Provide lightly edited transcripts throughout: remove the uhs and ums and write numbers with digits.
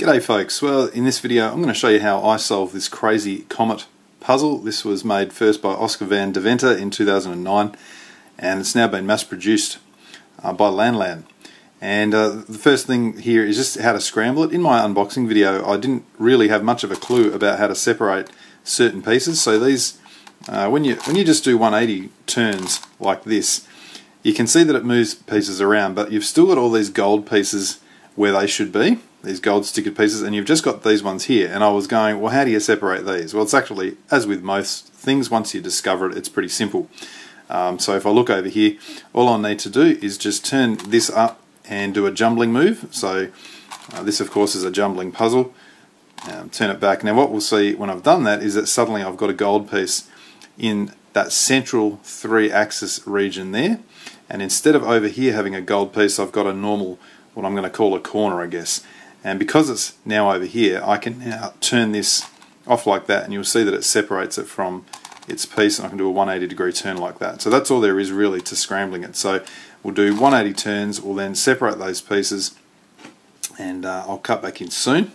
G'day folks, well in this video I'm going to show you how I solved this crazy Comet puzzle. This was made first by Oscar van Deventer in 2009 and it's now been mass produced by Lan. And the first thing here is just how to scramble it. In my unboxing video I didn't really have much of a clue about how to separate certain pieces, so these when you just do 180 turns like this, you can see that it moves pieces around, but you've still got all these gold pieces where they should be, these gold stickered pieces, and you've just got these ones here. And I was going, well, how do you separate these? Well, it's actually, as with most things, once you discover it, it's pretty simple. So if I look over here, all I need to do is just turn this up and do a jumbling move. So this of course is a jumbling puzzle. Turn it back. Now what we'll see when I've done that is that suddenly I've got a gold piece in that central 3-axis region there, and instead of over here having a gold piece, I've got a normal, what I'm going to call a corner, I guess. And because it's now over here, I can now turn this off like that, and you'll see that it separates it from its piece, and I can do a 180-degree turn like that. So that's all there is really to scrambling it. So we'll do 180 turns, we'll then separate those pieces, and I'll cut back in soon.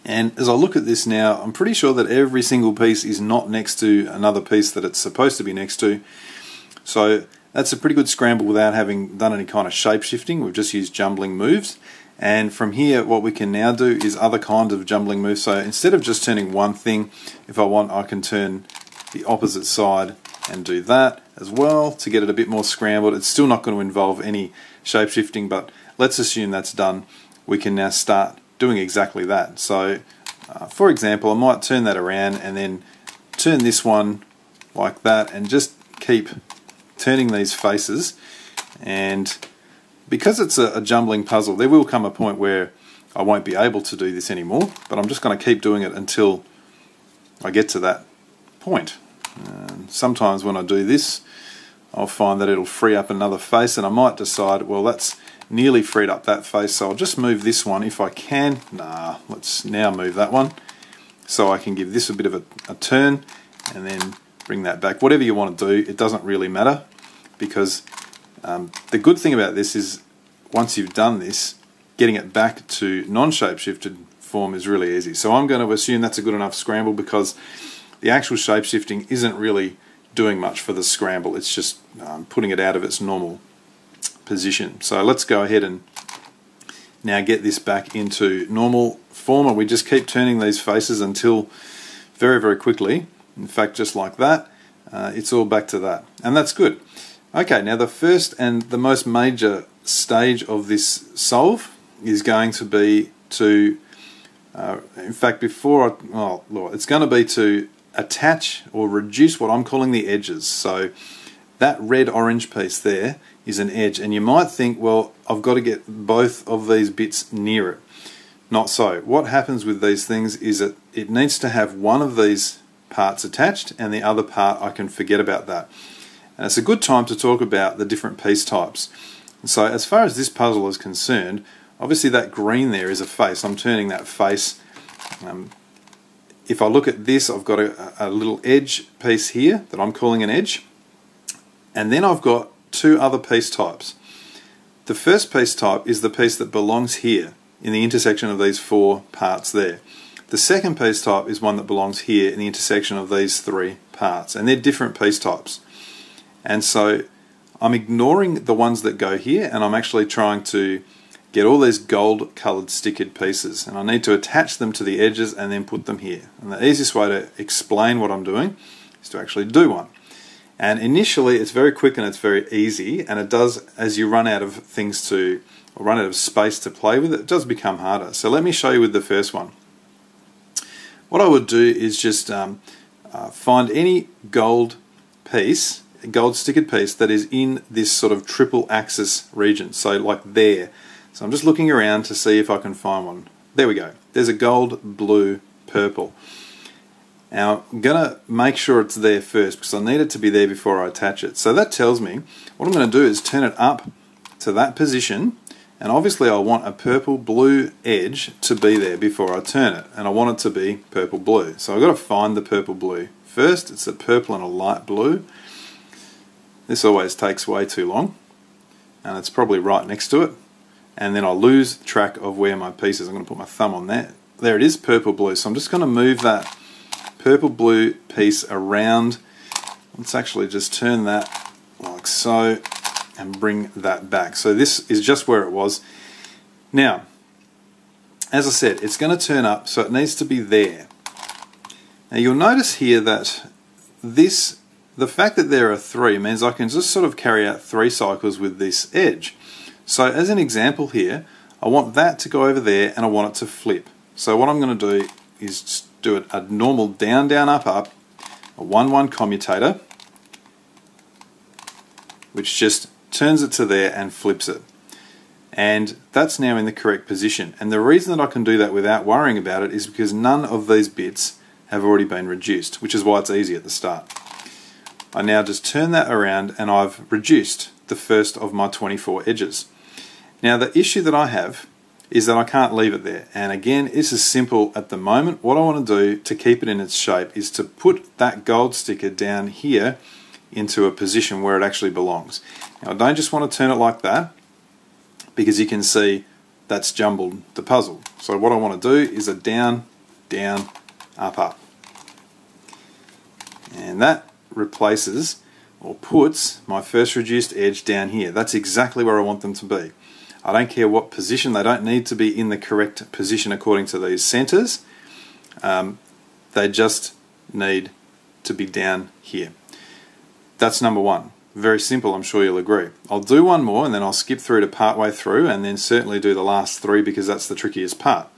And as I look at this now, I'm pretty sure that every single piece is not next to another piece that it's supposed to be next to. So that's a pretty good scramble without having done any kind of shape shifting. We've just used jumbling moves. And from here what we can now do is other kinds of jumbling moves. So instead of just turning one thing, if I want, I can turn the opposite side and do that as well to get it a bit more scrambled. It's still not going to involve any shape shifting, but let's assume that's done. We can now start doing exactly that. So for example, I might turn that around and then turn this one like that and just keep turning these faces. And because it's a jumbling puzzle, there will come a point where I won't be able to do this anymore, but I'm just going to keep doing it until I get to that point. Sometimes when I do this, I'll find that it'll free up another face, and I might decide, well, that's nearly freed up that face, so I'll just move this one if I can. Let's now move that one so I can give this a bit of a turn and then bring that back. Whatever you want to do, it doesn't really matter, because the good thing about this is once you've done this, getting it back to non-shape shifted form is really easy. So I'm going to assume that's a good enough scramble, because the actual shape shifting isn't really doing much for the scramble. It's just putting it out of its normal position. So let's go ahead and now get this back into normal form, and we just keep turning these faces until very, very quickly, in fact just like that, it's all back to that, and that's good. Okay, now the first and the most major stage of this solve is going to be to, in fact before it's going to be to attach or reduce what I'm calling the edges. So that red-orange piece there is an edge, and you might think, well, I've got to get both of these bits near it. Not so. What happens with these things is that it needs to have one of these parts attached, and the other part I can forget about that. And it's a good time to talk about the different piece types. And so as far as this puzzle is concerned, obviously that green there is a face. I'm turning that face. If I look at this, I've got a little edge piece here that I'm calling an edge, and then I've got two other piece types. The first piece type is the piece that belongs here in the intersection of these four parts there. The second piece type is one that belongs here in the intersection of these three parts, and they're different piece types. And so I'm ignoring the ones that go here, and I'm actually trying to get all these gold coloured stickered pieces, and I need to attach them to the edges and then put them here. And the easiest way to explain what I'm doing is to actually do one. And initially it's very quick and it's very easy, and it does, as you run out of things to, or run out of space to play with, it does become harder. So let me show you with the first one. What I would do is just find any gold piece, a gold stickered piece that is in this sort of triple axis region, so like there. So I'm just looking around to see if I can find one. There we go. There's a gold, blue, purple. Now I'm going to make sure it's there first, because I need it to be there before I attach it. So that tells me what I'm going to do is turn it up to that position, and obviously I want a purple blue edge to be there before I turn it, and I want it to be purple blue. So I've got to find the purple blue first. It's a purple and a light blue. This always takes way too long, and it's probably right next to it. and then I lose track of where my piece is. I'm going to put my thumb on that. There it is, purple blue. So I'm just going to move that purple blue piece around. Let's actually just turn that like so and bring that back. So this is just where it was. Now, as I said, it's going to turn up, so it needs to be there. Now you'll notice here that the fact that there are 3 means I can just sort of carry out 3 cycles with this edge. So as an example here, I want that to go over there and I want it to flip. So what I'm going to do is just do it a normal down, down, up, up, a 1-1 commutator, which just turns it to there and flips it. And that's now in the correct position. And the reason that I can do that without worrying about it is because none of these bits have already been reduced, which is why it's easy at the start. I now just turn that around and I've reduced the first of my 24 edges. Now the issue that I have is that I can't leave it there. And again, this is simple at the moment. What I want to do to keep it in its shape is to put that gold sticker down here into a position where it actually belongs. Now I don't just want to turn it like that, because you can see that's jumbled the puzzle. So what I want to do is a down, down, up, up. And that replaces or puts my first reduced edge down here. That's exactly where I want them to be. I don't care what position, they don't need to be in the correct position according to these centers. They just need to be down here. That's number 1. Very simple, I'm sure you'll agree. I'll do one more and then I'll skip through to part way through and then certainly do the last 3 because that's the trickiest part.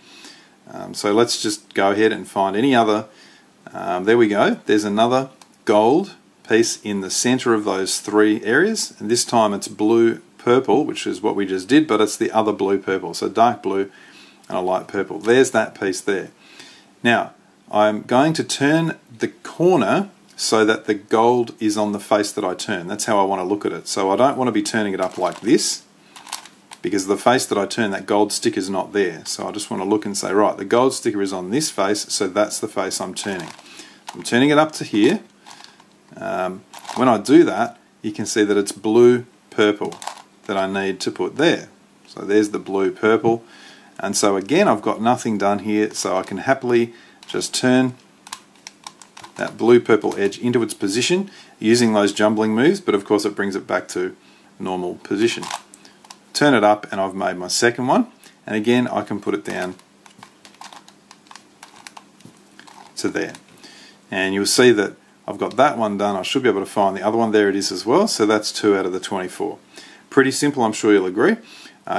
So let's just go ahead and find any other. There we go. There's another gold piece in the center of those 3 areas, and this time it's blue purple, which is what we just did, but it's the other blue purple, so dark blue and a light purple. There's that piece there. Now I'm going to turn the corner so that the gold is on the face that I turn. That's how I want to look at it. So I don't want to be turning it up like this, because the face that I turn, that gold sticker is not there. So I just want to look and say, right, the gold sticker is on this face, so that's the face I'm turning. I'm turning it up to here. When I do that, you can see that it's blue purple that I need to put there. So there's the blue purple. And so again, I've got nothing done here, so I can happily just turn that blue purple edge into its position using those jumbling moves, but of course it brings it back to normal position. Turn it up and I've made my second one, and again I can put it down to there. And you'll see that I've got that one done. I should be able to find the other one. There it is as well. So that's 2 out of the 24. Pretty simple, I'm sure you'll agree.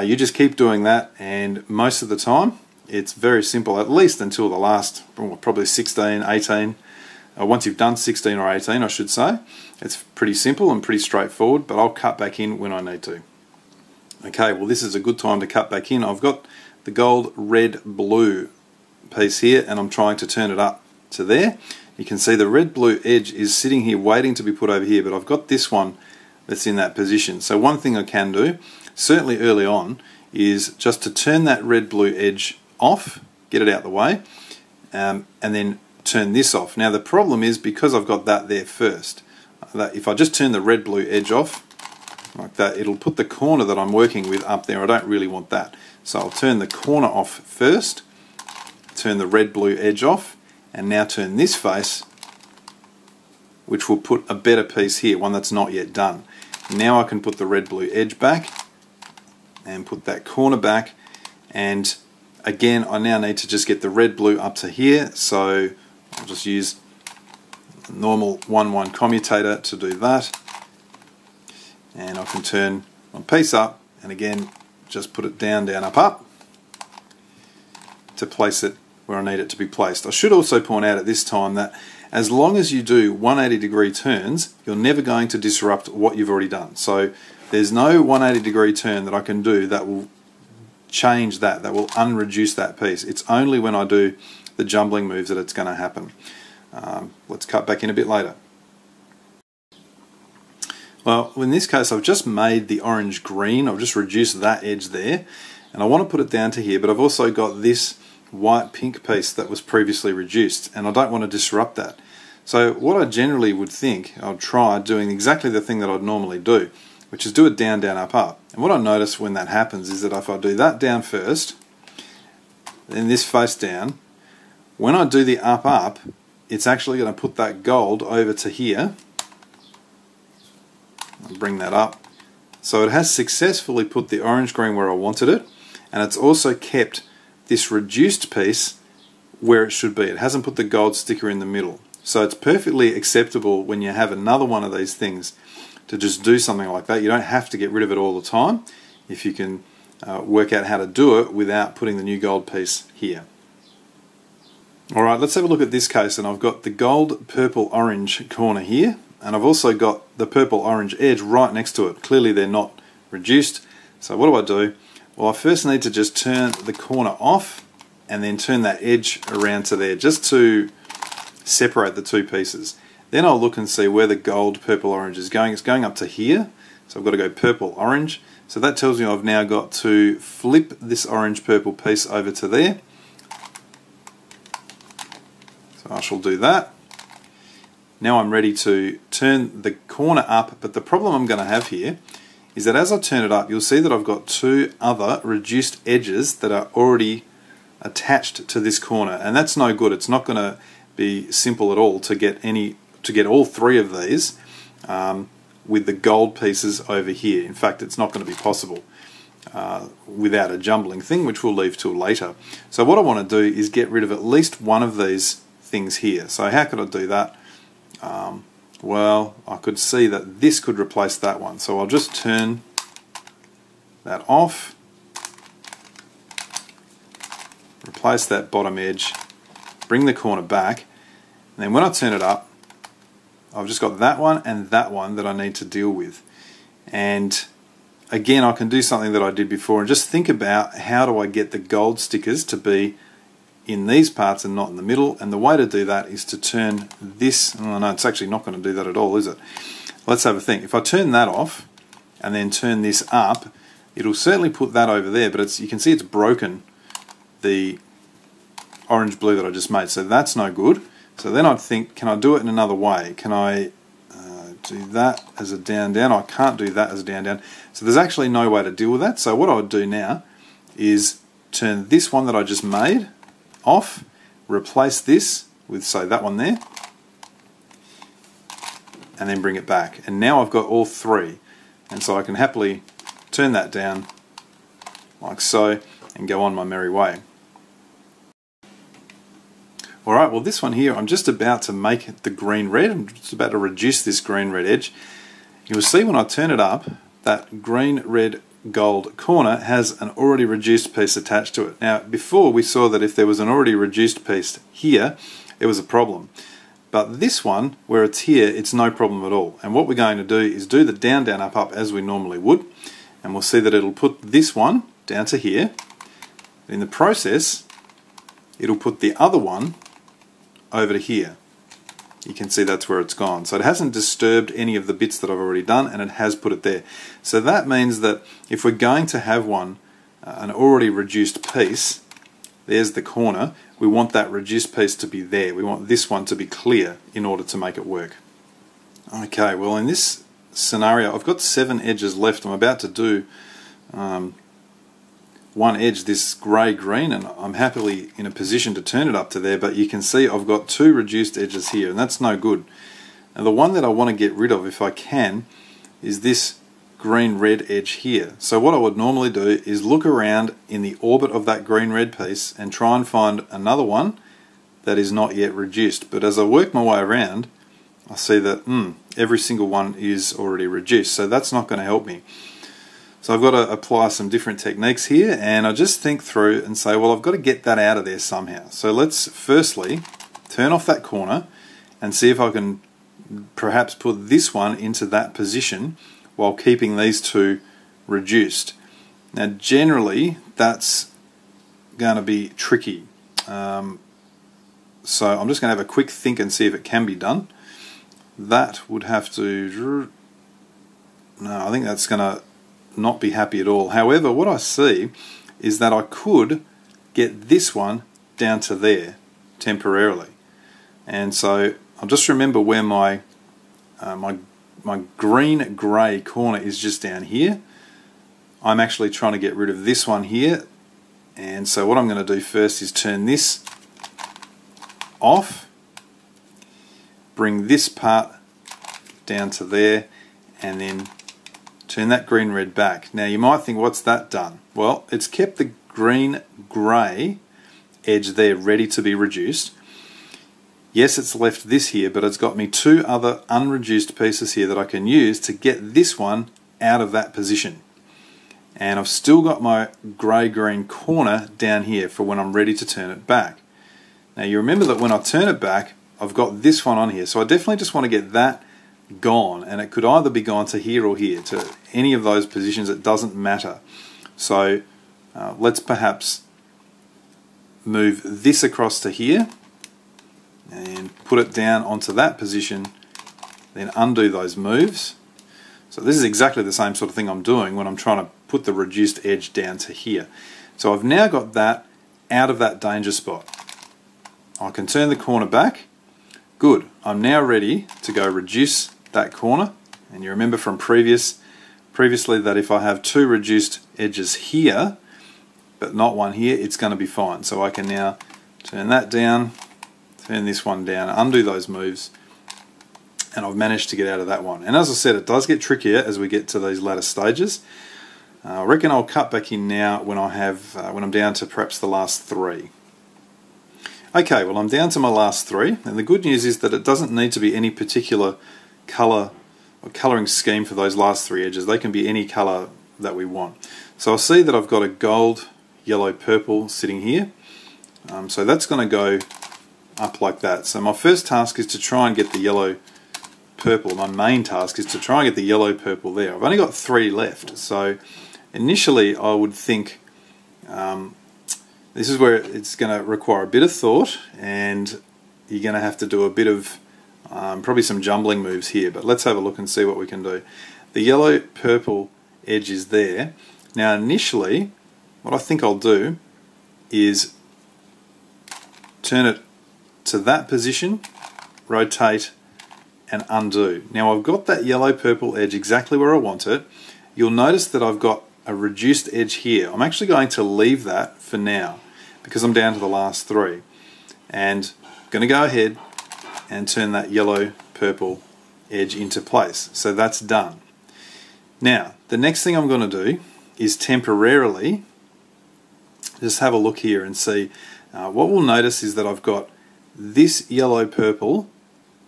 You just keep doing that, and most of the time it's very simple, at least until the last probably 16, 18. Once you've done 16 or 18, I should say, it's pretty simple and pretty straightforward, but I'll cut back in when I need to. Okay, well this is a good time to cut back in. I've got the gold, red, blue piece here, and I'm trying to turn it up to there. You can see the red blue edge is sitting here waiting to be put over here, but I've got this one that's in that position. So one thing I can do, certainly early on, is just to turn that red blue edge off, get it out the way, and then turn this off. Now the problem is, because I've got that there first, that if I just turn the red blue edge off like that, it'll put the corner that I'm working with up there. I don't really want that. So I'll turn the corner off first, turn the red blue edge off, and now turn this face, which will put a better piece here, one that's not yet done. Now I can put the red blue edge back and put that corner back, and again I now need to just get the red blue up to here, so I'll just use a normal 1-1 commutator to do that, and I can turn my piece up and again just put it down, down, up, up to place it where I need it to be placed. I should also point out at this time that as long as you do 180-degree turns, you're never going to disrupt what you've already done. So there's no 180-degree turn that I can do that will change that will unreduce that piece. It's only when I do the jumbling moves that it's going to happen. Let's cut back in a bit later. Well, in this case I've just made the orange green. I've just reduced that edge there, and I want to put it down to here, but I've also got this white pink piece that was previously reduced, and I don't want to disrupt that. So what I generally would think, I'll try doing exactly the thing that I'd normally do, which is do it down, down, up, up. And what I notice when that happens is that if I do that down first, then this face down, when I do the up, up, it's actually going to put that gold over to here. I'll bring that up. So it has successfully put the orange green where I wanted it, and it's also kept this reduced piece where it should be. It hasn't put the gold sticker in the middle. So it's perfectly acceptable when you have another one of these things to just do something like that. You don't have to get rid of it all the time if you can work out how to do it without putting the new gold piece here. Alright, let's have a look at this case, and I've got the gold, purple, orange corner here, and I've also got the purple orange edge right next to it. Clearly they're not reduced. So what do? Well, I first need to just turn the corner off and then turn that edge around to there just to separate the two pieces. Then I'll look and see where the gold, purple, orange is going. It's going up to here, so I've got to go purple, orange. So that tells me I've now got to flip this orange, purple piece over to there. So I shall do that. Now I'm ready to turn the corner up, but the problem I'm going to have here is that as I turn it up, you'll see that I've got two other reduced edges that are already attached to this corner, and that's no good. It's not going to be simple at all to get all three of these with the gold pieces over here. In fact, it's not going to be possible without a jumbling thing, which we'll leave till later. So what I want to do is get rid of at least one of these things here. So how could I do that? Well, I could see that this could replace that one. So I'll just turn that off, replace that bottom edge, bring the corner back, and then when I turn it up, I've just got that one and that one that I need to deal with. And again, I can do something that I did before and just think about how do I get the gold stickers to be in these parts and not in the middle. And the way to do that is to turn this, oh no, it's actually not going to do that at all, is it? Let's have a think. If I turn that off and then turn this up, it'll certainly put that over there, but you can see it's broken the orange blue that I just made, so that's no good. So then I'd think, can I do it in another way? Can I do that as a down down? I can't do that as a down down. So there's actually no way to deal with that. So what I would do now is turn this one that I just made off, replace this with, say, that one there, and then bring it back. And now I've got all three, and so I can happily turn that down like so and go on my merry way. Alright, well this one here, I'm just about to make it the green red. I'm just about to reduce this green red edge. You'll see when I turn it up, that green red gold corner has an already reduced piece attached to it. Now before we saw that if there was an already reduced piece here, it was a problem. But this one, where it's here, it's no problem at all. And what we're going to do is do the down, down, up, up as we normally would. And we'll see that it'll put this one down to here. In the process, it'll put the other one over to here. You can see that's where it's gone. So it hasn't disturbed any of the bits that I've already done, and it has put it there. So that means that if we're going to have one, an already reduced piece, there's the corner, we want that reduced piece to be there. We want this one to be clear in order to make it work. Okay, well in this scenario I've got 7 edges left. I'm about to do one edge, this grey-green, and I'm happily in a position to turn it up to there, but you can see I've got 2 reduced edges here, and that's no good. And the one that I want to get rid of, if I can, is this green-red edge here. So what I would normally do is look around in the orbit of that green-red piece and try and find another one that is not yet reduced. But as I work my way around, I see that every single one is already reduced, so that's not going to help me. So I've got to apply some different techniques here, and I just think through and say, well, I've got to get that out of there somehow. So let's firstly turn off that corner and see if I can perhaps put this one into that position while keeping these 2 reduced. Now generally that's going to be tricky. So I'm just going to have a quick think and see if it can be done. That would have to... No, I think that's going to not be happy at all. However, what I see is that I could get this one down to there temporarily. And so I'll just remember where my my green-grey corner is just down here. I'm actually trying to get rid of this one here, and so what I'm going to do first is turn this off, bring this part down to there, and then turn that green-red back. Now you might think, what's that done? Well, it's kept the green-grey edge there ready to be reduced. Yes, it's left this here, but it's got me two other unreduced pieces here that I can use to get this one out of that position. And I've still got my grey-green corner down here for when I'm ready to turn it back. Now you remember that when I turn it back, I've got this one on here, so I definitely just want to get that gone, and it could either be gone to here or here, to any of those positions. It doesn't matter. So let's perhaps move this across to here and put it down onto that position, then undo those moves. So this is exactly the same sort of thing I'm doing when I'm trying to put the reduced edge down to here. So I've now got that out of that danger spot. I can turn the corner back. Good. I'm now ready to go reduce that corner. And you remember from previously that if I have two reduced edges here but not one here, it's going to be fine. So I can now turn that down, turn this one down, undo those moves, and I've managed to get out of that one. And as I said, it does get trickier as we get to these latter stages. I reckon I'll cut back in now when I'm down to perhaps the last three. Okay, well I'm down to my last three, and the good news is that it doesn't need to be any particular colour or colouring scheme for those last three edges. They can be any colour that we want. So I'll see that I've got a gold, yellow, purple sitting here. So that's going to go up like that. So my first task is to try and get the yellow purple. My main task is to try and get the yellow purple there. I've only got three left, so initially I would think this is where it's going to require a bit of thought, and you're going to have to do a bit of probably some jumbling moves here, but let's have a look and see what we can do. The yellow purple edge is there. Now initially what I think I'll do is turn it to that position, rotate and undo. Now I've got that yellow purple edge exactly where I want it. You'll notice that I've got a reduced edge here. I'm actually going to leave that for now because I'm down to the last three, and I'm going to go ahead and turn that yellow purple edge into place. So that's done. Now the next thing I'm going to do is temporarily just have a look here and see. What we'll notice is that I've got this yellow purple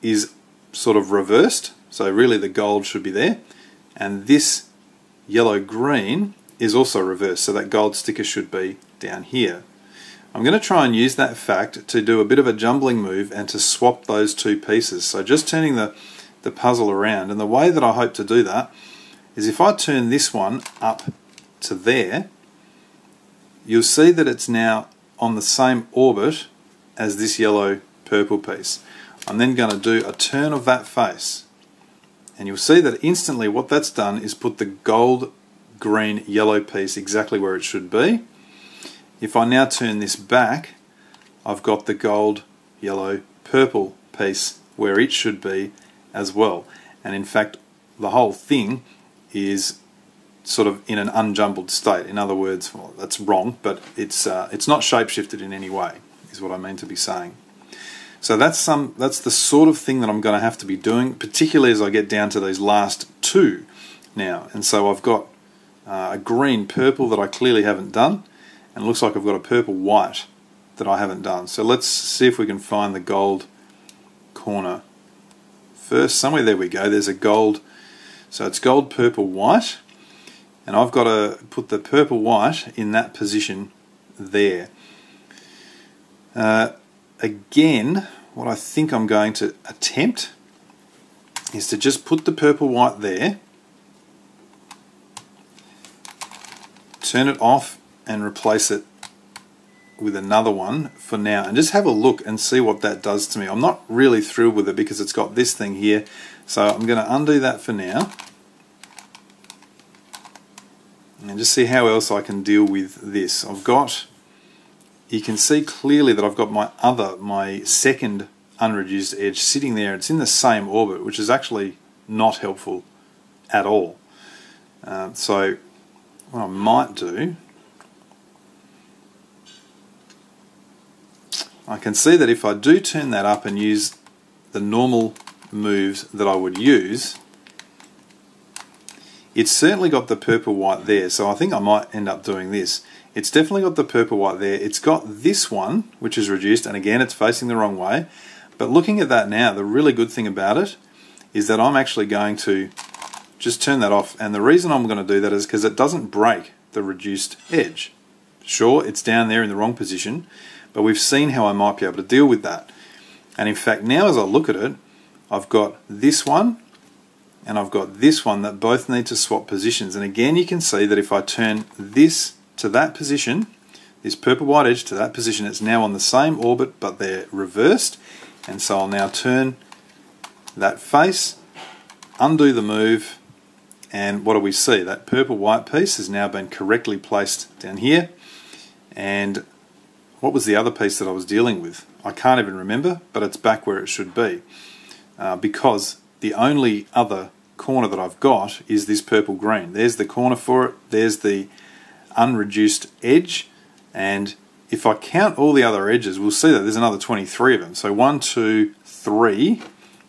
is sort of reversed, so really the gold should be there, and this yellow green is also reversed, so that gold sticker should be down here. I'm going to try and use that fact to do a bit of a jumbling move and to swap those two pieces. So just turning the puzzle around, and the way that I hope to do that is if I turn this one up to there, you'll see that it's now on the same orbit as this yellow purple piece. I'm then going to do a turn of that face, and you'll see that instantly what that's done is put the gold, green, yellow piece exactly where it should be. If I now turn this back, I've got the gold, yellow, purple piece where it should be as well. And in fact, the whole thing is sort of in an unjumbled state. In other words, well, that's wrong, but it's not shapeshifted in any way, is what I mean to be saying. So that's the sort of thing that I'm going to have to be doing, particularly as I get down to these last two now. And so I've got a green purple that I clearly haven't done, and it looks like I've got a purple white that I haven't done. So let's see if we can find the gold corner first. Somewhere there we go. There's a gold. So it's gold, purple, white. And I've got to put the purple white in that position there. Again, what I think I'm going to attempt is to just put the purple white there, turn it off and replace it with another one for now, and just have a look and see what that does to me. I'm not really thrilled with it because it's got this thing here, so I'm going to undo that for now and just see how else I can deal with this. You can see clearly that I've got my second unreduced edge sitting there. It's in the same orbit, which is actually not helpful at all. So what I might do, I can see that if I do turn that up and use the normal moves that I would use, it's certainly got the purple white there, so I think I might end up doing this. It's definitely got the purple white there. It's got this one, which is reduced, and again it's facing the wrong way. But looking at that now, the really good thing about it is that I'm actually going to just turn that off. And the reason I'm going to do that is because it doesn't break the reduced edge. Sure, it's down there in the wrong position, but we've seen how I might be able to deal with that. And in fact, now as I look at it, I've got this one and I've got this one that both need to swap positions. And again, you can see that if I turn this to that position, this purple white edge to that position, it's now on the same orbit, but they're reversed. And so I'll now turn that face, undo the move, and what do we see? That purple white piece has now been correctly placed down here. And what was the other piece that I was dealing with? I can't even remember, but it's back where it should be. Because the only other corner that I've got is this purple green. There's the corner for it, there's the unreduced edge, and if I count all the other edges, we'll see that there's another 23 of them. So 1, 2, 3,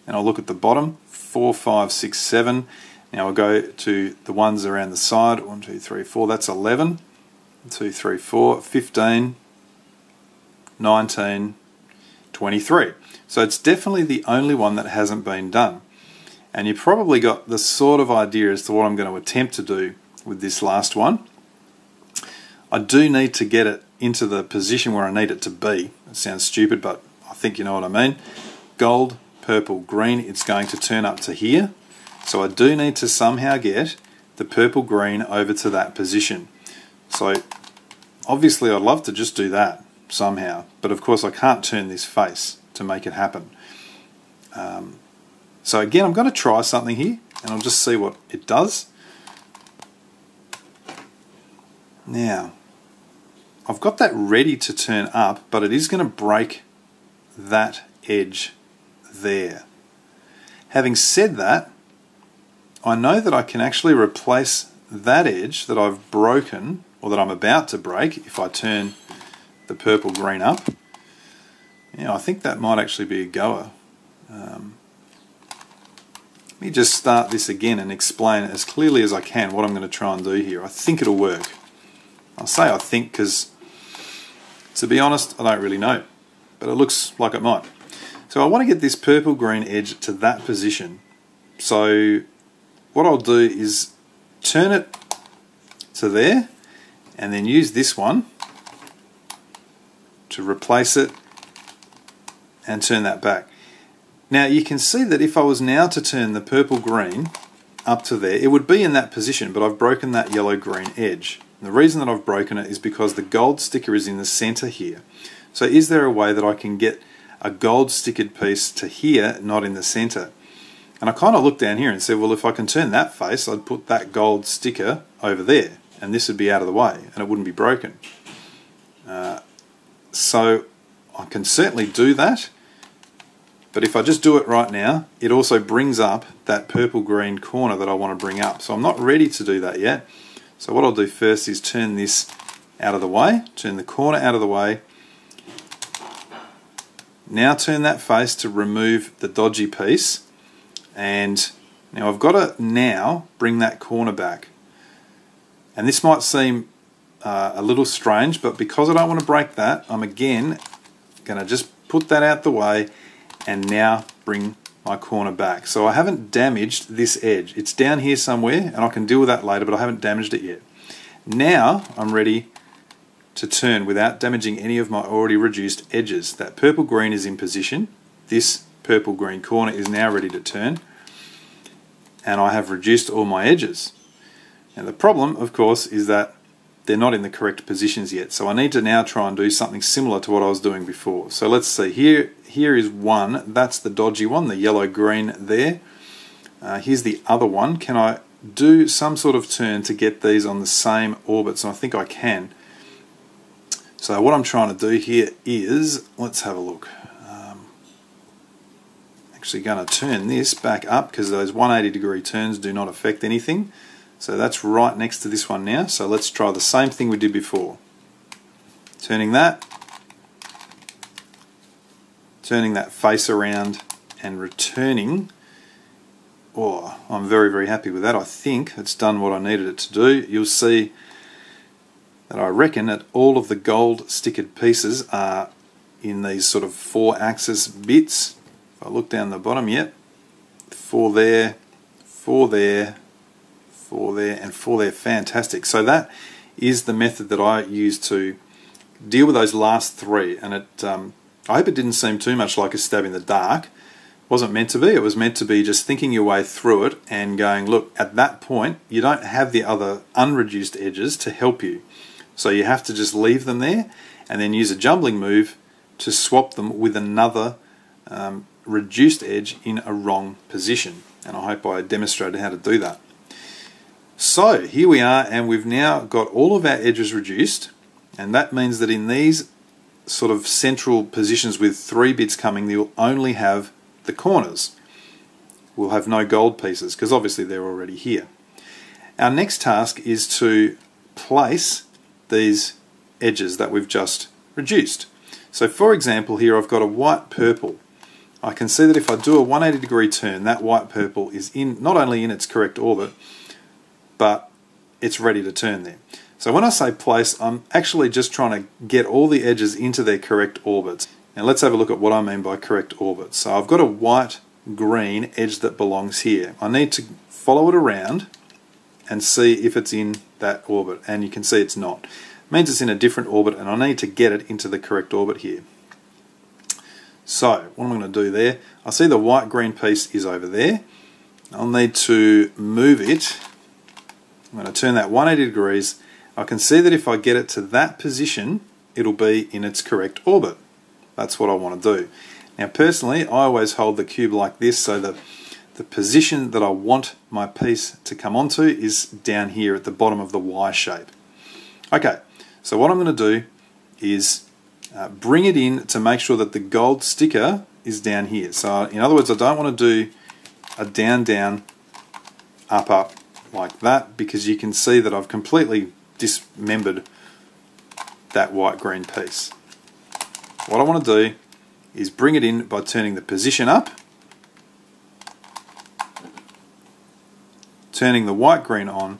and I'll look at the bottom, 4, 5, 6, 7. Now I'll go to the ones around the side, 1, 2, 3, 4, that's 11, 2, 3, 4, 15, 19, 23. So it's definitely the only one that hasn't been done. And you probably got the sort of idea as to what I'm going to attempt to do with this last one. I do need to get it into the position where I need it to be. It sounds stupid, but I think you know what I mean. Gold, purple, green, it's going to turn up to here. So I do need to somehow get the purple green over to that position. So obviously I'd love to just do that somehow, but of course I can't turn this face to make it happen. So again, I'm going to try something here and I'll just see what it does. Now, I've got that ready to turn up, but it is going to break that edge there. Having said that, I know that I can actually replace that edge that I've broken, or that I'm about to break, if I turn the purple green up. Yeah, I think that might actually be a goer. Let me just start this again and explain as clearly as I can what I'm going to try and do here. I think it'll work. I'll say I think because, to be honest, I don't really know, but it looks like it might. So I want to get this purple green edge to that position. So what I'll do is turn it to there and then use this one to replace it and turn that back. Now you can see that if I was now to turn the purple green up to there, it would be in that position, but I've broken that yellow green edge. And the reason that I've broken it is because the gold sticker is in the center here. So is there a way that I can get a gold stickered piece to here, not in the center? And I kind of looked down here and said, well, if I can turn that face, I'd put that gold sticker over there, and this would be out of the way, and it wouldn't be broken. So I can certainly do that, but if I just do it right now, it also brings up that purple-green corner that I want to bring up. So I'm not ready to do that yet. So what I'll do first is turn this out of the way, turn the corner out of the way. Now turn that face to remove the dodgy piece. And now I've got to now bring that corner back. And this might seem a little strange, but because I don't want to break that, I'm again going to just put that out the way and now bring my corner back. So I haven't damaged this edge. It's down here somewhere and I can deal with that later, but I haven't damaged it yet. Now I'm ready to turn without damaging any of my already reduced edges. That purple green is in position. This purple green corner is now ready to turn, and I have reduced all my edges. Now the problem, of course, is that they're not in the correct positions yet, so I need to now try and do something similar to what I was doing before. So let's see, here is one, that's the dodgy one, the yellow-green there. Here's the other one. Can I do some sort of turn to get these on the same orbits? And I think I can. So what I'm trying to do here is, let's have a look. Actually going to turn this back up because those 180-degree turns do not affect anything. So that's right next to this one now. So let's try the same thing we did before. Turning that face around and returning. Oh, I'm very, very happy with that. I think it's done what I needed it to do. You'll see that I reckon that all of the gold stickered pieces are in these sort of 4-axis bits. If I look down the bottom, yep, 4 there, 4 there, 4 there, and 4 there. Fantastic. So that is the method that I use to deal with those last 3, and it I hope it didn't seem too much like a stab in the dark. It wasn't meant to be. It was meant to be just thinking your way through it and going, look, at that point you don't have the other unreduced edges to help you, so you have to just leave them there and then use a jumbling move to swap them with another reduced edge in a wrong position, and I hope I demonstrated how to do that. So here we are, and we've now got all of our edges reduced, and that means that in these sort of central positions with 3 bits coming, you'll only have the corners. We'll have no gold pieces because obviously they're already here. Our next task is to place these edges that we've just reduced. So for example, here I've got a white purple. I can see that if I do a 180-degree turn, that white purple is in not only in its correct orbit, but it's ready to turn there. So when I say place, I'm actually just trying to get all the edges into their correct orbits. Now let's have a look at what I mean by correct orbits. So I've got a white-green edge that belongs here. I need to follow it around and see if it's in that orbit, and you can see it's not. It means it's in a different orbit, and I need to get it into the correct orbit here. So what am I going to do there? I see the white-green piece is over there. I'll need to move it. I'm going to turn that 180 degrees. I can see that if I get it to that position, it'll be in its correct orbit. That's what I want to do. Now personally, I always hold the cube like this, so that the position that I want my piece to come onto is down here at the bottom of the Y shape. Okay, so what I'm going to do is bring it in to make sure that the gold sticker is down here. So in other words, I don't want to do a down, down, up, up like that, because you can see that I've completely dismembered that white-green piece. What I want to do is bring it in by turning the position up, turning the white-green on,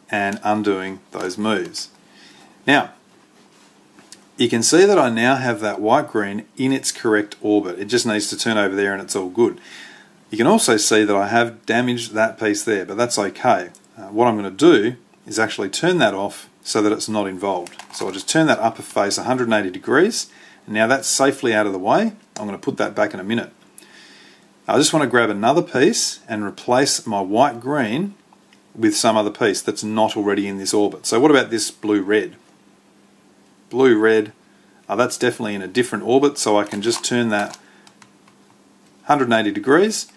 and undoing those moves. Now, you can see that I now have that white-green in its correct orbit. It just needs to turn over there and it's all good. You can also see that I have damaged that piece there, but that's okay. What I'm going to do is actually turn that off so that it's not involved. So I'll just turn that upper face 180 degrees. And now that's safely out of the way. I'm going to put that back in a minute. I just want to grab another piece and replace my white-green with some other piece that's not already in this orbit. So what about this blue-red? Blue-red, that's definitely in a different orbit, so I can just turn that 180 degrees,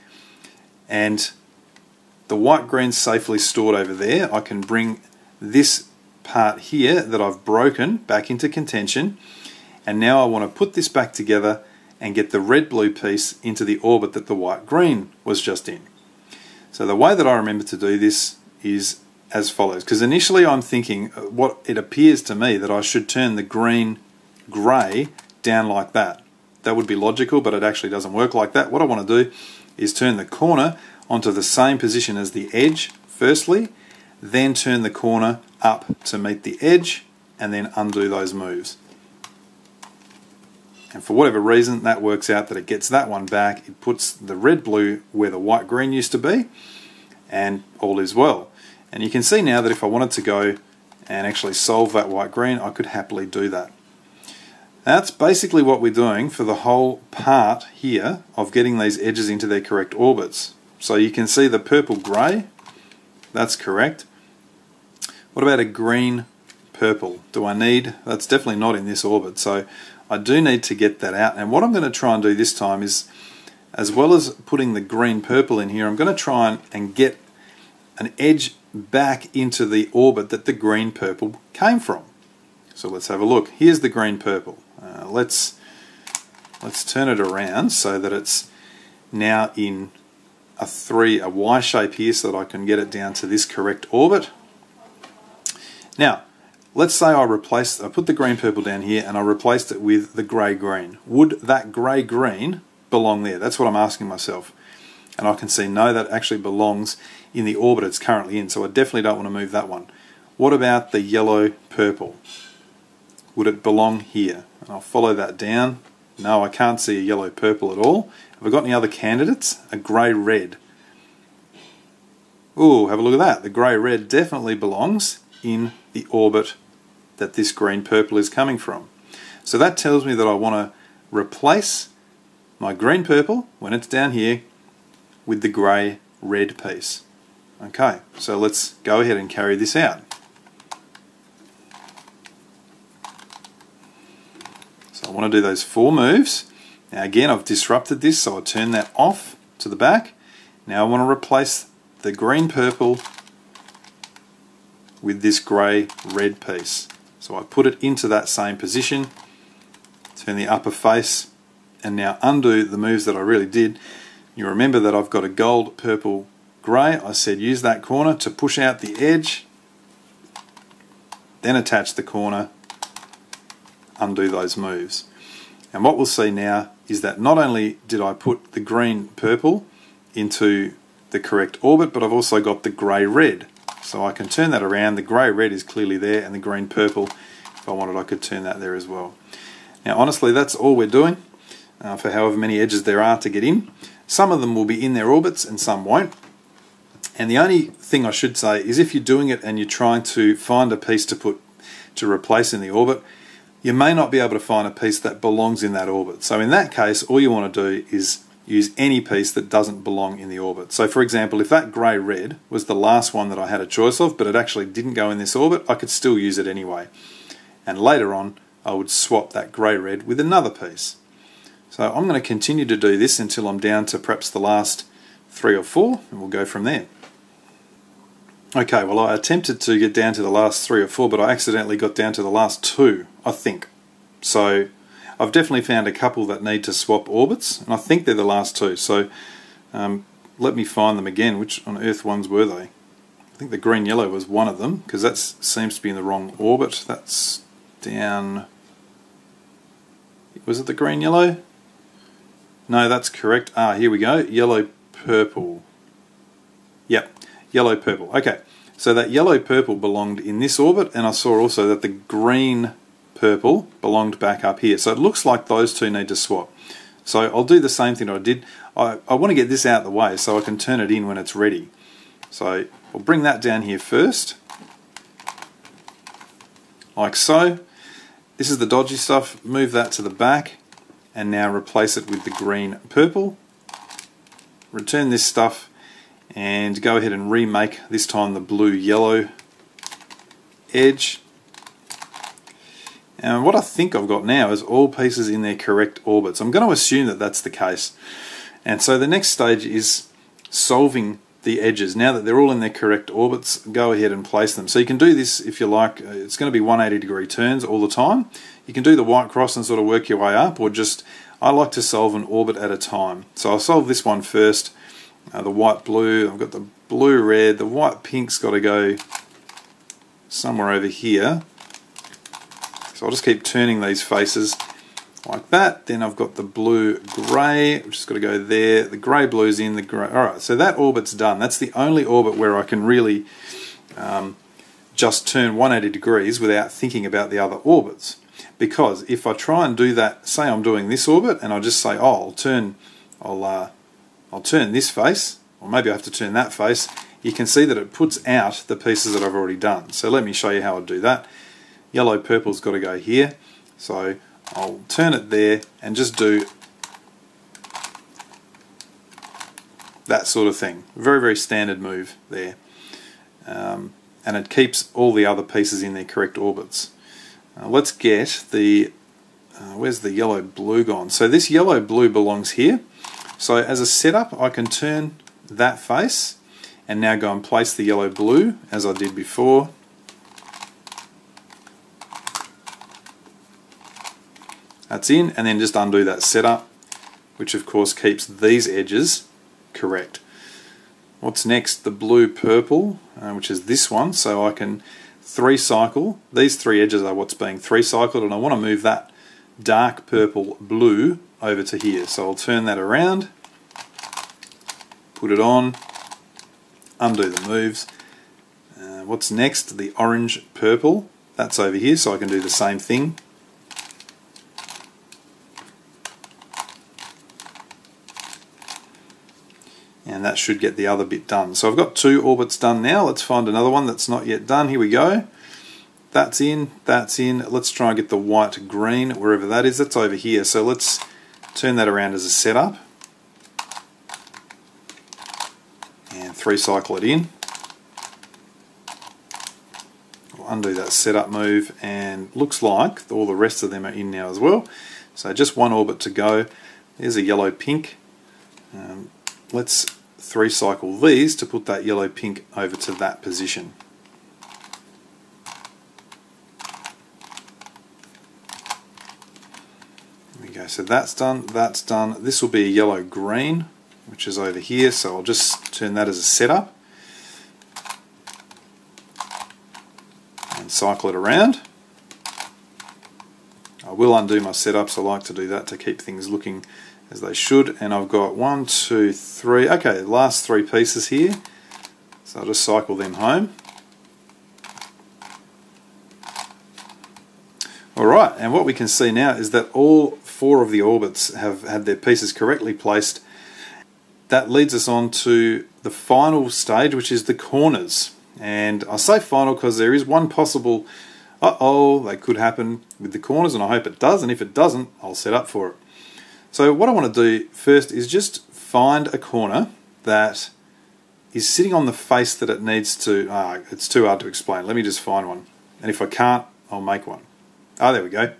and the white-green's safely stored over there. I can bring this part here that I've broken back into contention, and now I want to put this back together and get the red-blue piece into the orbit that the white-green was just in. So the way that I remember to do this is as follows, because initially I'm thinking what it appears to me that I should turn the green-grey down like that. That would be logical, but it actually doesn't work like that. What I want to do is turn the corner onto the same position as the edge firstly, then turn the corner up to meet the edge, and then undo those moves. And for whatever reason, that works out that it gets that one back. It puts the red-blue where the white-green used to be, and all is well. And you can see now that if I wanted to go and actually solve that white-green, I could happily do that. That's basically what we're doing for the whole part here of getting these edges into their correct orbits. So you can see the purple-grey, that's correct. What about a green-purple? Do I need? That's definitely not in this orbit, so I do need to get that out. And what I'm going to try and do this time is, as well as putting the green-purple in here, I'm going to try and get an edge back into the orbit that the green-purple came from. So let's have a look. Here's the green-purple. Let's turn it around so that it's now in a Y shape here so that I can get it down to this correct orbit. Now, let's say I put the green purple down here and I replaced it with the grey green. Would that grey green belong there? That's what I'm asking myself. And I can see no, that actually belongs in the orbit it's currently in, so I definitely don't want to move that one. What about the yellow purple? Would it belong here? And I'll follow that down. No, I can't see a yellow purple at all. Have I got any other candidates? A grey red. Ooh, have a look at that. The grey red definitely belongs in the orbit that this green purple is coming from. So that tells me that I want to replace my green purple, when it's down here, with the grey red piece. Okay, so let's go ahead and carry this out. So I want to do those 4 moves. Now again, I've disrupted this, so I turn that off to the back. Now I want to replace the green purple with this grey red piece. So I put it into that same position, turn the upper face, and now undo the moves that I really did. You remember that I've got a gold, purple, grey. I said use that corner to push out the edge, then attach the corner, undo those moves. And what we'll see now is that not only did I put the green purple into the correct orbit, but I've also got the grey red. So I can turn that around. The grey red is clearly there, and the green purple, if I wanted, I could turn that there as well. Now honestly, that's all we're doing for however many edges there are to get in. Some of them will be in their orbits and some won't. And the only thing I should say is if you're doing it and you're trying to find a piece to replace in the orbit, you may not be able to find a piece that belongs in that orbit. So in that case, all you want to do is use any piece that doesn't belong in the orbit. So for example, if that grey red was the last one that I had a choice of, but it actually didn't go in this orbit, I could still use it anyway. And later on, I would swap that grey red with another piece. So I'm going to continue to do this until I'm down to perhaps the last 3 or 4, and we'll go from there. Okay, well I attempted to get down to the last 3 or 4, but I accidentally got down to the last 2, I think. So I've definitely found a couple that need to swap orbits, and I think they're the last 2. So let me find them again. Which on earth ones were they? I think the green-yellow was one of them, because that seems to be in the wrong orbit. That's down... Was it the green-yellow? No, that's correct. Ah, here we go. Yellow-purple. Yep, yellow-purple. Okay, so that yellow-purple belonged in this orbit, and I saw also that the green-purple belonged back up here. So it looks like those 2 need to swap. So I'll do the same thing that I did. I want to get this out of the way so I can turn it in when it's ready. So I'll bring that down here first, like so. This is the dodgy stuff. Move that to the back, and now replace it with the green-purple. Return this stuff, and go ahead and remake, this time, the blue-yellow edge. And what I think I've got now is all pieces in their correct orbits. I'm going to assume that that's the case. And so the next stage is solving the edges. Now that they're all in their correct orbits, go ahead and place them. So you can do this if you like. It's going to be 180-degree turns all the time. You can do the white cross and sort of work your way up, or just, I like to solve an orbit at a time. So I'll solve this one first. The white-blue, I've got the blue-red, the white-pink's got to go somewhere over here. So I'll just keep turning these faces like that. Then I've got the blue-grey, which has got to go there. The grey-blue's in, the grey... Alright, so that orbit's done. That's the only orbit where I can really just turn 180 degrees without thinking about the other orbits. Because if I try and do that, say I'm doing this orbit, and I just say, oh, I'll turn this face, or maybe I have to turn that face, you can see that it puts out the pieces that I've already done. So let me show you how I do that. Yellow-purple's got to go here. So I'll turn it there and just do that sort of thing. Very, very standard move there. And it keeps all the other pieces in their correct orbits. Let's get the... where's the yellow-blue gone? So this yellow-blue belongs here. So as a setup, I can turn that face and now go and place the yellow-blue as I did before. That's in, and then just undo that setup. which of course keeps these edges correct. What's next? The blue-purple, which is this one, so I can 3-cycle. These 3 edges are what's being 3-cycled, and I want to move that dark purple blue over to here. So I'll turn that around, put it on, undo the moves. What's next? The orange-purple. That's over here, so I can do the same thing. And that should get the other bit done. So I've got 2 orbits done now. Let's find another one that's not yet done. Here we go. That's in, that's in. Let's try and get the white-green, wherever that is. That's over here. So let's turn that around as a setup. And 3-cycle it in. We'll undo that setup move, and looks like all the rest of them are in now as well. So just 1 orbit to go. There's a yellow-pink. Let's 3-cycle these to put that yellow-pink over to that position. There we go. So that's done, that's done. This will be a yellow-green, which is over here, so I'll just turn that as a setup and cycle it around. I will undo my setups. I like to do that to keep things looking as they should. And I've got 1, 2, 3, okay, the last 3 pieces here, so I'll just cycle them home. Alright, and what we can see now is that all 4 of the orbits have had their pieces correctly placed. That leads us on to the final stage, which is the corners. And I say final because there is one possible that could happen with the corners, and I hope it does, and if it doesn't, I'll set up for it. So what I want to do first is just find a corner that is sitting on the face that it needs to. It's too hard to explain. Let me just find one. And if I can't, I'll make one. There we go.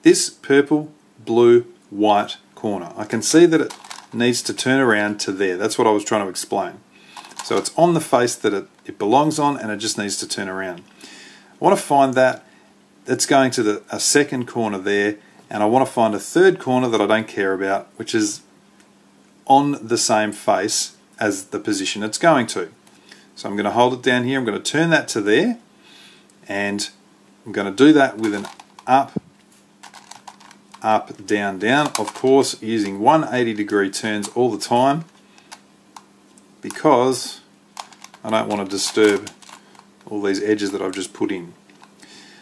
This purple, blue, white corner. I can see that it needs to turn around to there. That's what I was trying to explain. So it's on the face that it belongs on, and it just needs to turn around. I want to find that it's going to a second corner there, and I want to find a third corner that I don't care about, which is on the same face as the position it's going to. So I'm going to hold it down here, I'm going to turn that to there, and I'm going to do that with an up, up, down, down, of course using 180-degree turns all the time, because I don't want to disturb all these edges that I've just put in.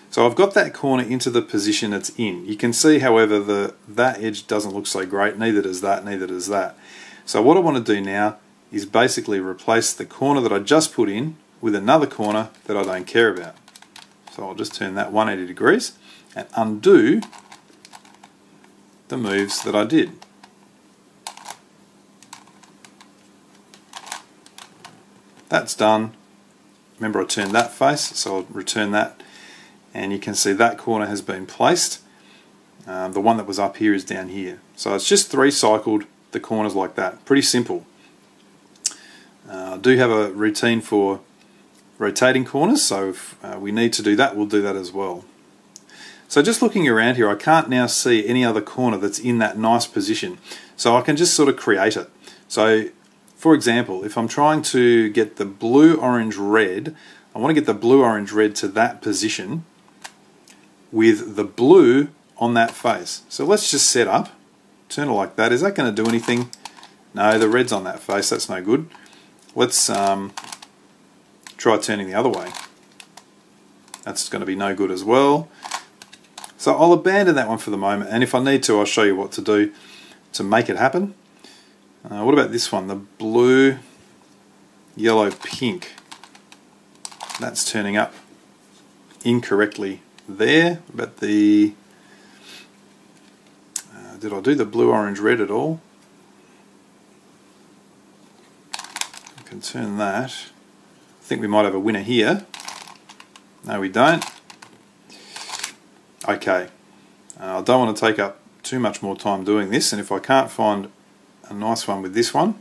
So I've got that corner into the position it's in. You can see, however, that edge doesn't look so great, neither does that, neither does that. So what I want to do now is basically replace the corner that I just put in with another corner that I don't care about. So I'll just turn that 180 degrees and undo the moves that I did. That's done. Remember, I turned that face, so I'll return that, and you can see that corner has been placed. The one that was up here is down here. So it's just 3-cycled the corners like that. Pretty simple. I do have a routine for rotating corners, so if we need to do that, we'll do that as well. So just looking around here, I can't now see any other corner that's in that nice position. So I can just sort of create it. So for example, if I'm trying to get the blue, orange, red, I want to get the blue, orange, red to that position with the blue on that face. So let's just set up, turn it like that. Is that going to do anything? No, the red's on that face, that's no good. Let's try turning the other way. That's going to be no good as well. So I'll abandon that one for the moment, and if I need to, I'll show you what to do to make it happen. What about this one? The blue, yellow, pink. That's turning up incorrectly there. But the... did I do the blue, orange, red at all? I can turn that. I think we might have a winner here. No, we don't. Okay. I don't want to take up too much more time doing this, and if I can't find a nice one with this one,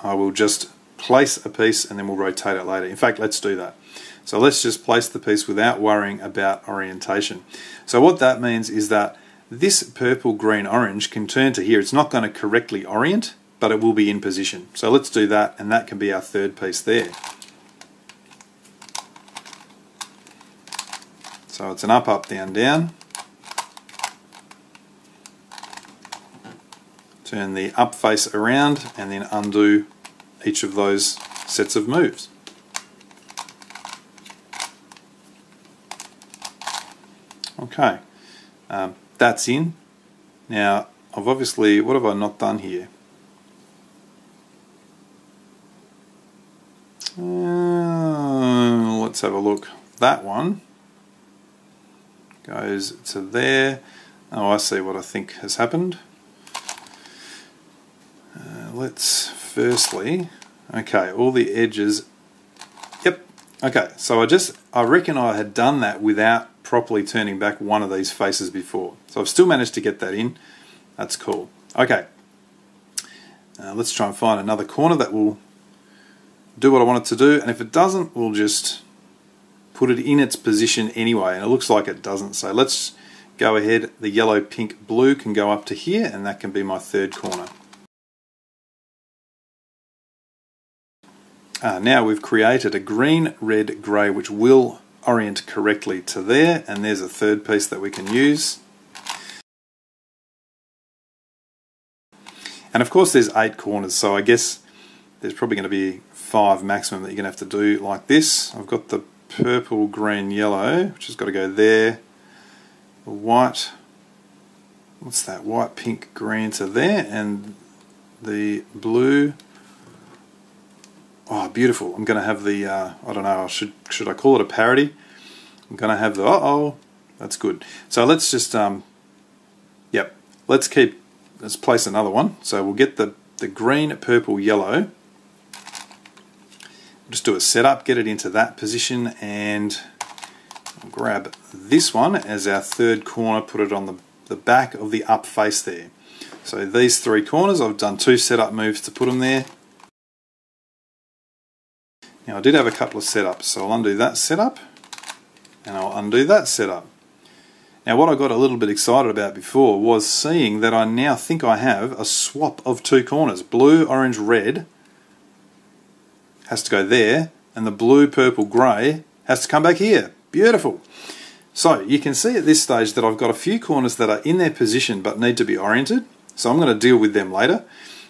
I will just place a piece and then we'll rotate it later. In fact, let's do that. So let's just place the piece without worrying about orientation. So what that means is that this purple, green, orange can turn to here. It's not going to correctly orient, but it will be in position. So let's do that, and that can be our third piece there. So it's an up, up, down, down. Turn the up face around and then undo each of those sets of moves. Okay, that's in. Now, I've obviously, what have I not done here? Let's have a look. That one goes to there. Oh, I see what I think has happened. Let's firstly, okay, all the edges. Yep. Okay, so I reckon I had done that without properly turning back one of these faces before. So I've still managed to get that in. That's cool. Okay. Let's try and find another corner that will do what I want it to do, and if it doesn't, we'll just put it in its position anyway, and it looks like it doesn't. So let's go ahead. The yellow, pink, blue can go up to here, and that can be my third corner. Now we've created a green, red, grey, which will orient correctly to there, and there's a third piece that we can use. And of course there's 8 corners, so I guess there's probably going to be 5 maximum that you're going to have to do like this. I've got the purple, green, yellow, which has got to go there. The white, what's that? White, pink, green to there, and the blue. Oh, beautiful. I'm going to have the, I don't know, should I call it a parody? I'm going to have the, uh-oh, that's good. So let's just, yep, let's place another one. So we'll get the green, purple, yellow. Just do a setup, get it into that position, and I'll grab this one as our third corner, put it on the back of the up face there. So these 3 corners, I've done 2 setup moves to put them there. Now I did have a couple of setups, so I'll undo that setup and I'll undo that setup. Now what I got a little bit excited about before was seeing that I now think I have a swap of 2 corners. Blue, orange, red has to go there, and the blue, purple, grey has to come back here. Beautiful. So you can see at this stage that I've got a few corners that are in their position but need to be oriented, so I'm going to deal with them later.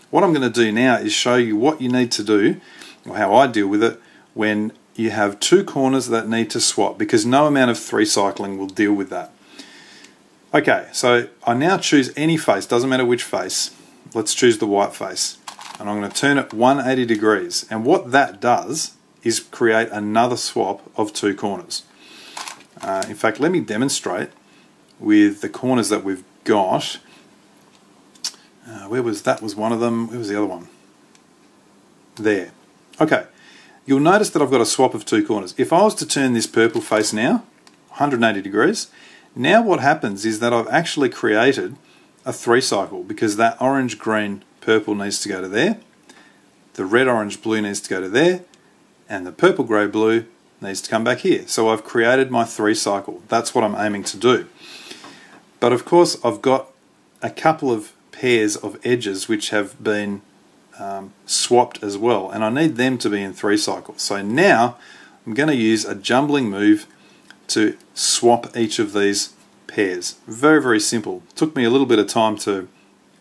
What I'm going to do now is show you what you need to do, or how I deal with it, when you have 2 corners that need to swap, because no amount of 3 cycling will deal with that. Okay, so I now choose any face, doesn't matter which face. Let's choose the white face, and I'm going to turn it 180 degrees, and what that does is create another swap of 2 corners. In fact, let me demonstrate with the corners that we've got. That was one of them. Where was the other one? There. Okay. You'll notice that I've got a swap of 2 corners. If I was to turn this purple face now, 180 degrees, now what happens is that I've actually created a 3 cycle, because that orange, green, purple needs to go to there, the red, orange, blue needs to go to there, and the purple, grey, blue needs to come back here. So I've created my 3 cycle. That's what I'm aiming to do. But of course I've got a couple of pairs of edges which have been swapped as well, and I need them to be in 3 cycles. So now I'm going to use a jumbling move to swap each of these pairs. Very, very simple. It took me a little bit of time to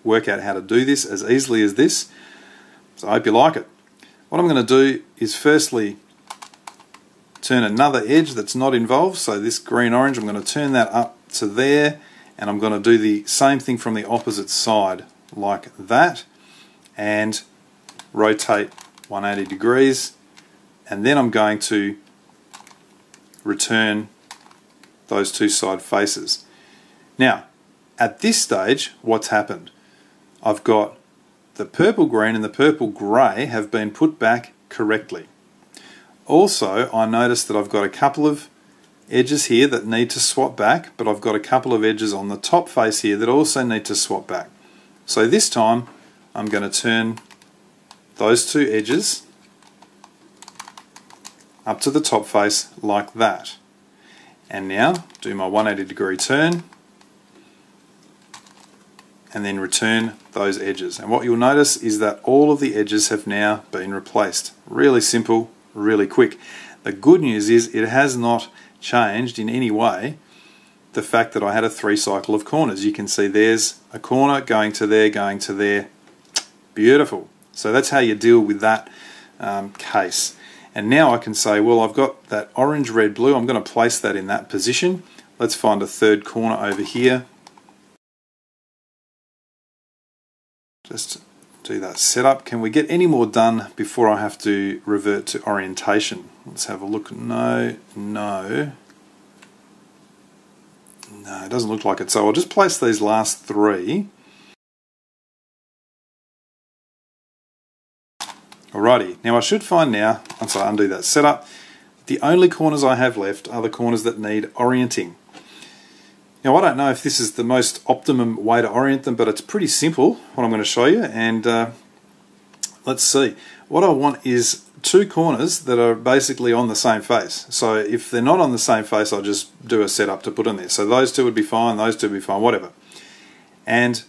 work out how to do this as easily as this, so I hope you like it. What I'm going to do is firstly turn another edge that's not involved, so this green-orange, I'm going to turn that up to there, and I'm going to do the same thing from the opposite side like that, and rotate 180 degrees, and then I'm going to return those 2 side faces. Now at this stage, what's happened? I've got the purple green and the purple grey have been put back correctly. Also, I notice that I've got a couple of edges here that need to swap back, but I've got a couple of edges on the top face here that also need to swap back. So this time I'm going to turn those 2 edges up to the top face like that. And now do my 180 degree turn, and then return those edges. And what you'll notice is that all of the edges have now been replaced. Really simple, really quick. The good news is it has not changed in any way the fact that I had a 3 cycle of corners. You can see there's a corner going to there, going to there. Beautiful. So that's how you deal with that case. And now I can say, well, I've got that orange, red, blue. I'm going to place that in that position. Let's find a third corner over here. Just do that setup. Can we get any more done before I have to revert to orientation? Let's have a look. No, it doesn't look like it. So I'll just place these last 3. Alrighty, now I should find now, once I undo that setup, the only corners I have left are the corners that need orienting. Now I don't know if this is the most optimum way to orient them, but it's pretty simple what I'm going to show you. And let's see, what I want is 2 corners that are basically on the same face. So if they're not on the same face, I'll just do a setup to put in there. So those 2 would be fine, those 2 would be fine, whatever. And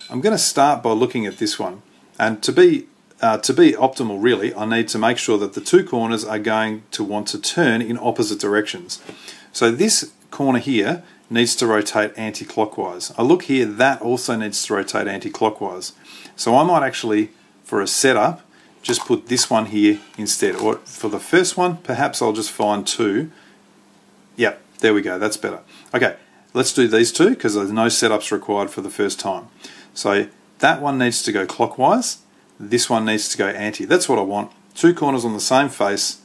I'm going to start by looking at this one. And to be optimal, really, I need to make sure that the 2 corners are going to want to turn in opposite directions. So this corner here needs to rotate anti-clockwise. I look here, that also needs to rotate anti-clockwise. So I might actually, for a setup, just put this one here instead. Or for the first one, perhaps I'll just find 2. Yep, there we go, that's better. Okay, let's do these 2 because there's no setups required for the first time. So that one needs to go clockwise. This one needs to go anti. That's what I want. 2 corners on the same face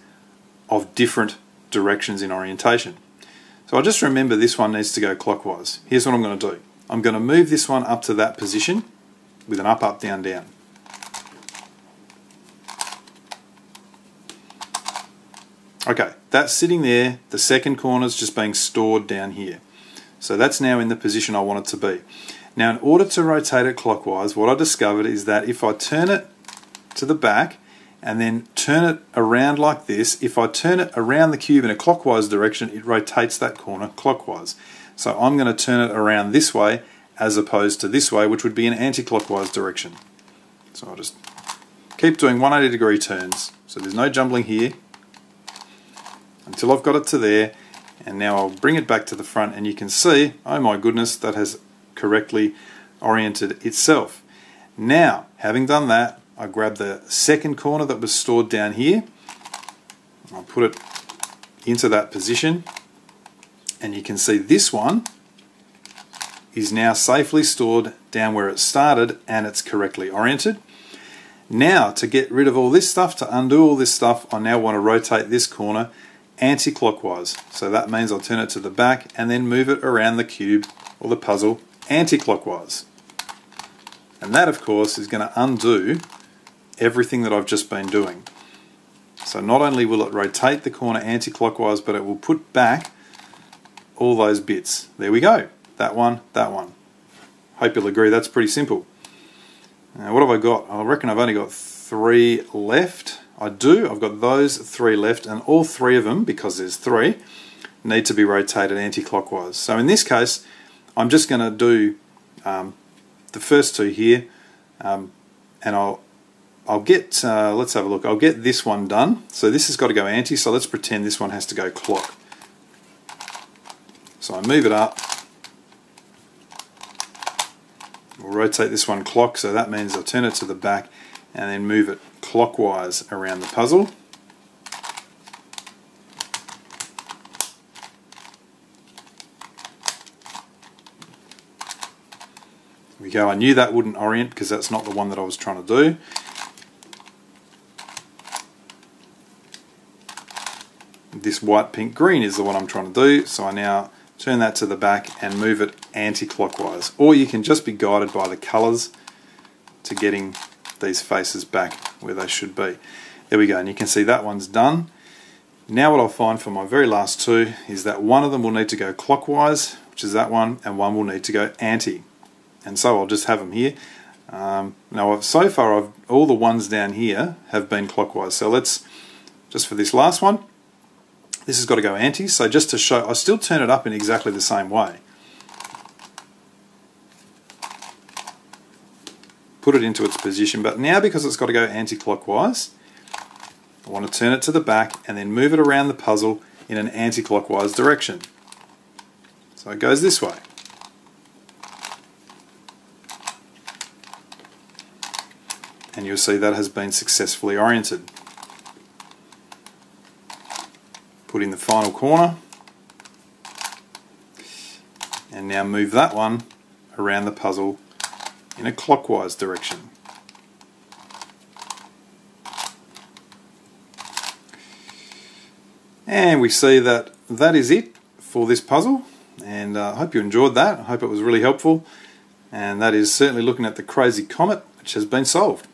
of different directions in orientation. So I just remember this one needs to go clockwise. Here's what I'm going to do. I'm going to move this one up to that position with an up, up, down, down. Okay, that's sitting there. The second corner's just being stored down here. So that's now in the position I want it to be. Now, in order to rotate it clockwise, what I discovered is that if I turn it to the back and then turn it around like this, if I turn it around the cube in a clockwise direction, it rotates that corner clockwise. So I'm going to turn it around this way as opposed to this way, which would be an anti-clockwise direction. So I'll just keep doing 180-degree turns. So there's no jumbling here until I've got it to there. And now I'll bring it back to the front and you can see, oh my goodness, that has correctly oriented itself. Now, having done that, I grab the second corner that was stored down here. I'll put it into that position and you can see this one is now safely stored down where it started and it's correctly oriented. Now, to get rid of all this stuff, to undo all this stuff, I now want to rotate this corner anti-clockwise. So that means I'll turn it to the back and then move it around the cube or the puzzle anti-clockwise. And that, of course, is going to undo everything that I've just been doing. So not only will it rotate the corner anti-clockwise, but it will put back all those bits. There we go. That one, that one. Hope you'll agree that's pretty simple. Now, what have I got? I reckon I've only got 3 left. I do. I've got those 3 left, and all 3 of them, because there's 3, need to be rotated anti-clockwise. So in this case, I'm just going to do the first 2 here, and I'll get, let's have a look, I'll get this one done. So this has got to go anti, so let's pretend this one has to go clock. So I move it up, we'll rotate this one clock, so that means I'll turn it to the back and then move it clockwise around the puzzle. There we go. I knew that wouldn't orient because that's not the one that I was trying to do. This white, pink, green is the one I'm trying to do, so I now turn that to the back and move it anti-clockwise. Or you can just be guided by the colours to getting these faces back where they should be. There we go, and you can see that one's done. Now what I'll find for my very last 2 is that one of them will need to go clockwise, which is that one, and one will need to go anti. And so I'll just have them here. Now so far all the ones down here have been clockwise. So let's, just for this last one, this has got to go anti. So just to show, I still turn it up in exactly the same way. put it into its position, but now because it's got to go anti-clockwise, I want to turn it to the back and then move it around the puzzle in an anti-clockwise direction. So it goes this way. And you'll see that has been successfully oriented. Put in the final corner, and now move that one around the puzzle in a clockwise direction. And we see that that is it for this puzzle, and I hope you enjoyed that. I hope it was really helpful, and that is certainly looking at the crazy comet, which has been solved.